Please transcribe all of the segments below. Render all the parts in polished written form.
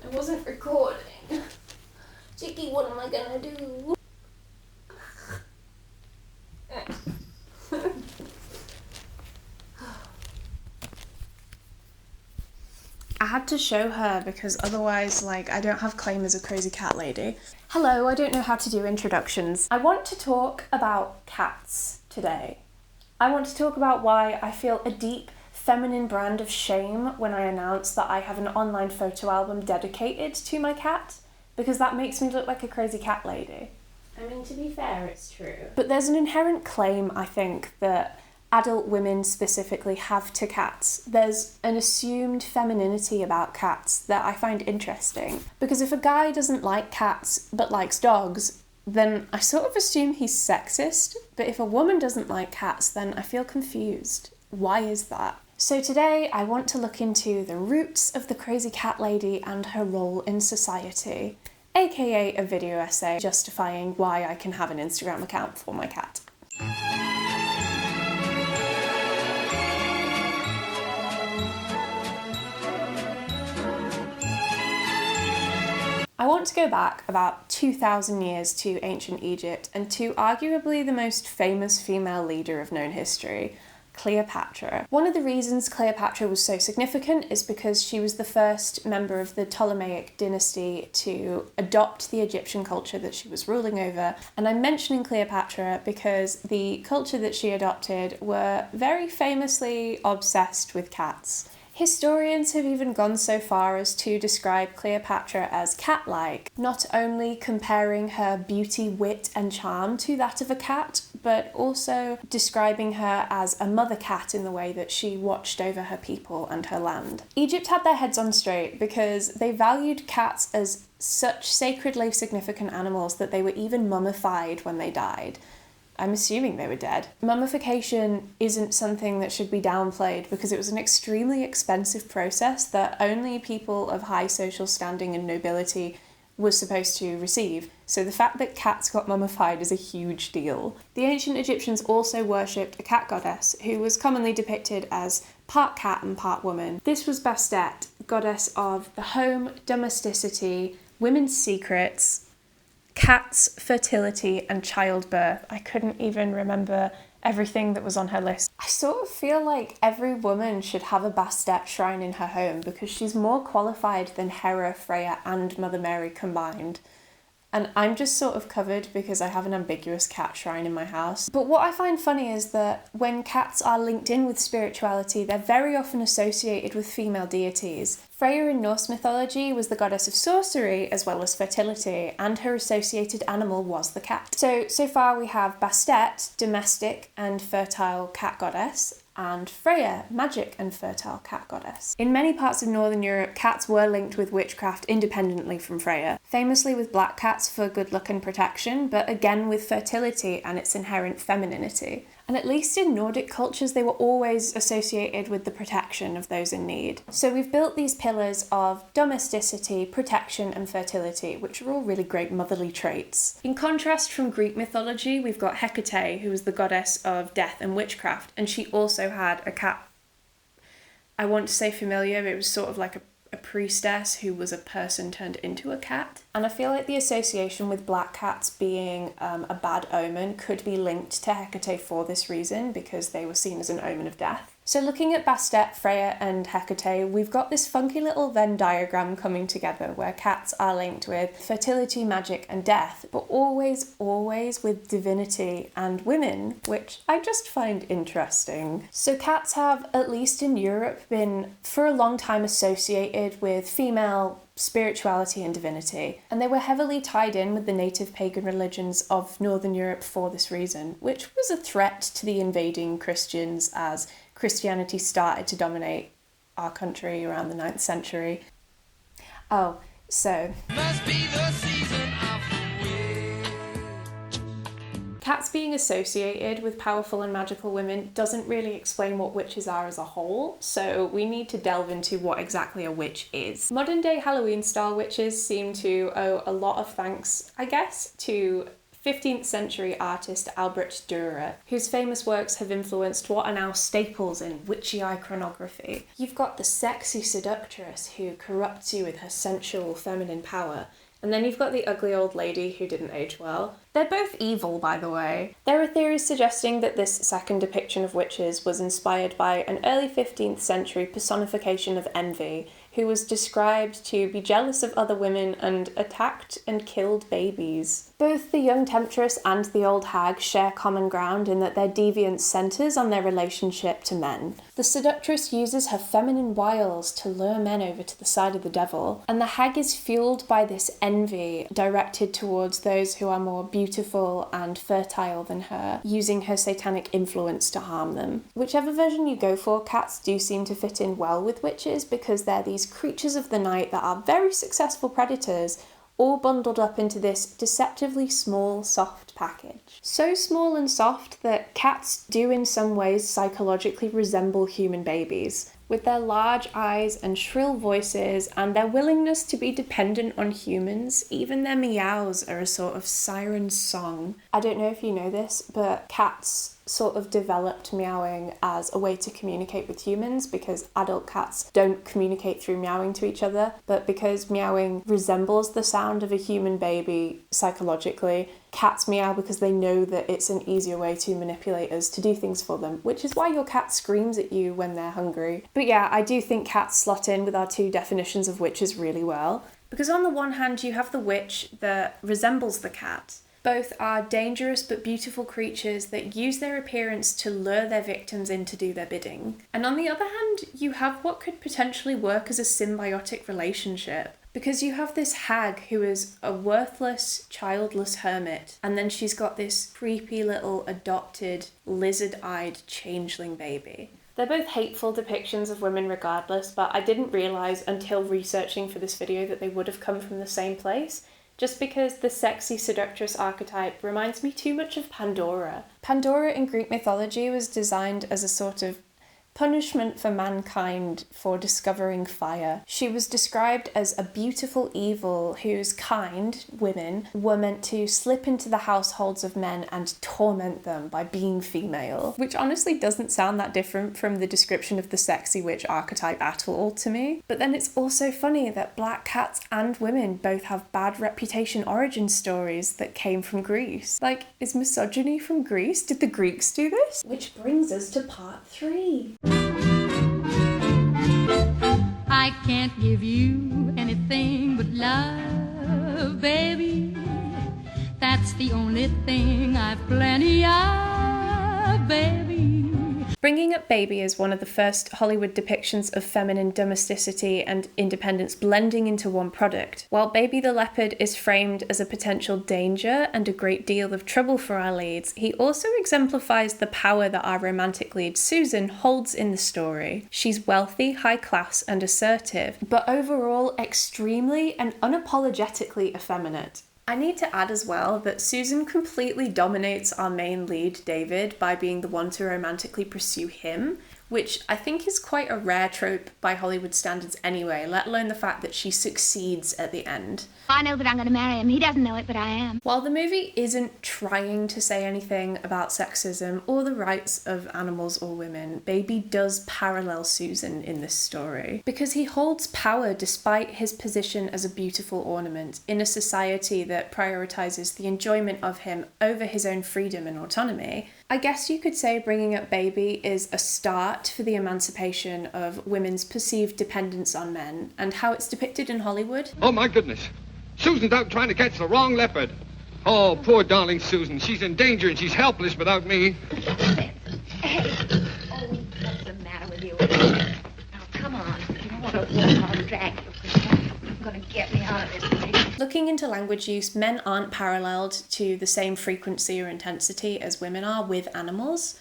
I wasn't recording. Chicky, what am I gonna do? I had to show her because otherwise, like, I don't have claim as a crazy cat lady. Hello, I don't know how to do introductions. I want to talk about cats today. I want to talk about why I feel a deep feminine brand of shame when I announce that I have an online photo album dedicated to my cat, because that makes me look like a crazy cat lady. I mean, to be fair, it's true. But there's an inherent claim, I think, that adult women specifically have to cats. There's an assumed femininity about cats that I find interesting. Because if a guy doesn't like cats but likes dogs, then I sort of assume he's sexist. But if a woman doesn't like cats, then I feel confused. Why is that? So today I want to look into the roots of the crazy cat lady and her role in society, aka a video essay justifying why I can have an Instagram account for my cat. I want to go back about 2,000 years to ancient Egypt and to arguably the most famous female leader of known history, Cleopatra. One of the reasons Cleopatra was so significant is because she was the first member of the Ptolemaic dynasty to adopt the Egyptian culture that she was ruling over. And I'm mentioning Cleopatra because the culture that she adopted were very famously obsessed with cats. Historians have even gone so far as to describe Cleopatra as cat-like, not only comparing her beauty, wit and charm to that of a cat, but also describing her as a mother cat in the way that she watched over her people and her land. Egypt had their heads on straight because they valued cats as such sacredly significant animals that they were even mummified when they died. I'm assuming they were dead. Mummification isn't something that should be downplayed because it was an extremely expensive process that only people of high social standing and nobility was supposed to receive. So the fact that cats got mummified is a huge deal. The ancient Egyptians also worshipped a cat goddess who was commonly depicted as part cat and part woman. This was Bastet, goddess of the home, domesticity, women's secrets, cats, fertility and childbirth. I couldn't even remember everything that was on her list. I sort of feel like every woman should have a Bastet shrine in her home because she's more qualified than Hera, Freya and Mother Mary combined. And I'm just sort of covered because I have an ambiguous cat shrine in my house. But what I find funny is that when cats are linked in with spirituality, they're very often associated with female deities. Freya in Norse mythology was the goddess of sorcery as well as fertility, and her associated animal was the cat. So far we have Bastet, domestic and fertile cat goddess, and Freya, magic and fertile cat goddess. In many parts of Northern Europe, cats were linked with witchcraft independently from Freya, famously with black cats for good luck and protection, but again with fertility and its inherent femininity. And at least in Nordic cultures, they were always associated with the protection of those in need. So we've built these pillars of domesticity, protection and fertility, which are all really great motherly traits. In contrast from Greek mythology, we've got Hecate, who was the goddess of death and witchcraft, and she also had a cat. I want to say familiar, but it was sort of like a priestess who was a person turned into a cat. And I feel like the association with black cats being a bad omen could be linked to Hecate for this reason, because they were seen as an omen of death. So looking at Bastet, Freya and Hecate, we've got this funky little Venn diagram coming together where cats are linked with fertility, magic and death, but always with divinity and women, which I just find interesting. So cats have, at least in Europe, been for a long time associated with female spirituality and divinity, and they were heavily tied in with the native pagan religions of Northern Europe for this reason, which was a threat to the invading Christians as Christianity started to dominate our country around the 9th century. Oh, so must be the season of the witch. Cats being associated with powerful and magical women doesn't really explain what witches are as a whole, so we need to delve into what exactly a witch is. Modern day Halloween style witches seem to owe a lot of thanks, I guess, to 15th century artist Albrecht Dürer, whose famous works have influenced what are now staples in witchy iconography. You've got the sexy seductress who corrupts you with her sensual feminine power, and then you've got the ugly old lady who didn't age well. They're both evil, by the way. There are theories suggesting that this second depiction of witches was inspired by an early 15th century personification of envy, who was described to be jealous of other women and attacked and killed babies. Both the young temptress and the old hag share common ground in that their deviance centres on their relationship to men. The seductress uses her feminine wiles to lure men over to the side of the devil, and the hag is fueled by this envy directed towards those who are more beautiful and fertile than her, using her satanic influence to harm them. Whichever version you go for, cats do seem to fit in well with witches because they're these creatures of the night that are very successful predators, all bundled up into this deceptively small, soft package. So small and soft that cats do in some ways psychologically resemble human babies, with their large eyes and shrill voices and their willingness to be dependent on humans. Even their meows are a sort of siren song. I don't know if you know this, but cats sort of developed meowing as a way to communicate with humans because adult cats don't communicate through meowing to each other, but because meowing resembles the sound of a human baby psychologically, cats meow because they know that it's an easier way to manipulate us to do things for them, which is why your cat screams at you when they're hungry. But yeah, I do think cats slot in with our two definitions of witches really well, because on the one hand you have the witch that resembles the cat. Both are dangerous but beautiful creatures that use their appearance to lure their victims in to do their bidding. And on the other hand, you have what could potentially work as a symbiotic relationship. Because you have this hag who is a worthless, childless hermit, and then she's got this creepy little adopted, lizard-eyed changeling baby. They're both hateful depictions of women regardless, but I didn't realise until researching for this video that they would have come from the same place, just because the sexy seductress archetype reminds me too much of Pandora. Pandora in Greek mythology was designed as a sort of punishment for mankind for discovering fire. She was described as a beautiful evil whose kind, women, were meant to slip into the households of men and torment them by being female, which honestly doesn't sound that different from the description of the sexy witch archetype at all to me. But then it's also funny that black cats and women both have bad reputation origin stories that came from Greece. Like, is misogyny from Greece? Did the Greeks do this? Which brings us to part 3. I can't give you anything but love, baby. That's the only thing I've plenty of, baby. Bringing Up Baby is one of the first Hollywood depictions of feminine domesticity and independence blending into one product. While Baby the Leopard is framed as a potential danger and a great deal of trouble for our leads, he also exemplifies the power that our romantic lead Susan holds in the story. She's wealthy, high class and assertive, but overall extremely and unapologetically effeminate. I need to add as well that Susan completely dominates our main lead, David, by being the one to romantically pursue him, which I think is quite a rare trope by Hollywood standards anyway, let alone the fact that she succeeds at the end. I know that I'm going to marry him. He doesn't know it, but I am. While the movie isn't trying to say anything about sexism or the rights of animals or women, Baby does parallel Susan in this story, because he holds power despite his position as a beautiful ornament in a society that prioritizes the enjoyment of him over his own freedom and autonomy. I guess you could say Bringing Up Baby is a start for the emancipation of women's perceived dependence on men and how it's depicted in Hollywood. Oh my goodness. Susan's out trying to catch the wrong leopard. Oh, poor darling Susan. She's in danger and she's helpless without me. Hey. Oh, what's the matter with you? Now, come on. You don't want to walk on drag you. You're going to get me out of this place. Looking into language use, men aren't paralleled to the same frequency or intensity as women are with animals,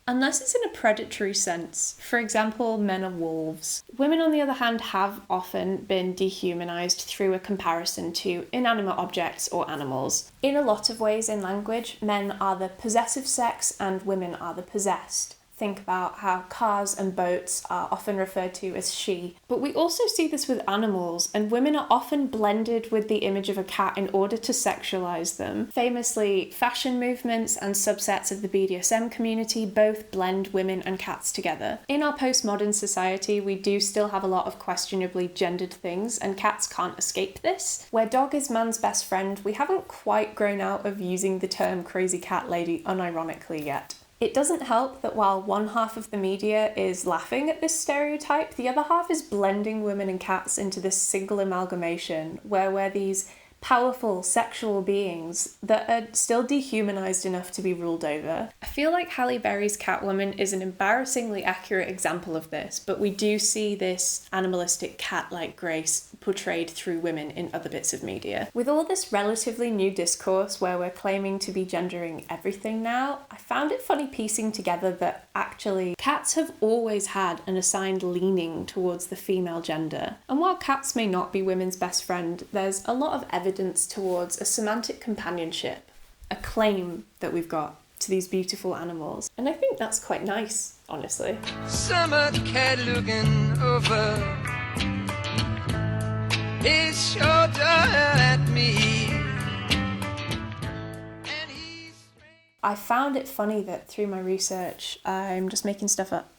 unless it's in a predatory sense. For example, men are wolves. Women, on the other hand, have often been dehumanized through a comparison to inanimate objects or animals. In a lot of ways in language, men are the possessive sex and women are the possessed. think about how cars and boats are often referred to as she, but we also see this with animals, and women are often blended with the image of a cat in order to sexualize them. Famously, fashion movements and subsets of the BDSM community both blend women and cats together. In our postmodern society, we do still have a lot of questionably gendered things, and cats can't escape this. Where dog is man's best friend, we haven't quite grown out of using the term crazy cat lady unironically yet. It doesn't help that while one half of the media is laughing at this stereotype, the other half is blending women and cats into this single amalgamation where we're these powerful sexual beings that are still dehumanized enough to be ruled over. I feel like Halle Berry's Catwoman is an embarrassingly accurate example of this, but we do see this animalistic cat-like grace portrayed through women in other bits of media. With all this relatively new discourse where we're claiming to be gendering everything now, I found it funny piecing together that actually cats have always had an assigned leaning towards the female gender. And while cats may not be women's best friend, there's a lot of evidence towards a semantic companionship, a claim that we've got to these beautiful animals. And I think that's quite nice, honestly. Summer cat looking over his shoulder at me. I found it funny that through my research, I'm just making stuff up,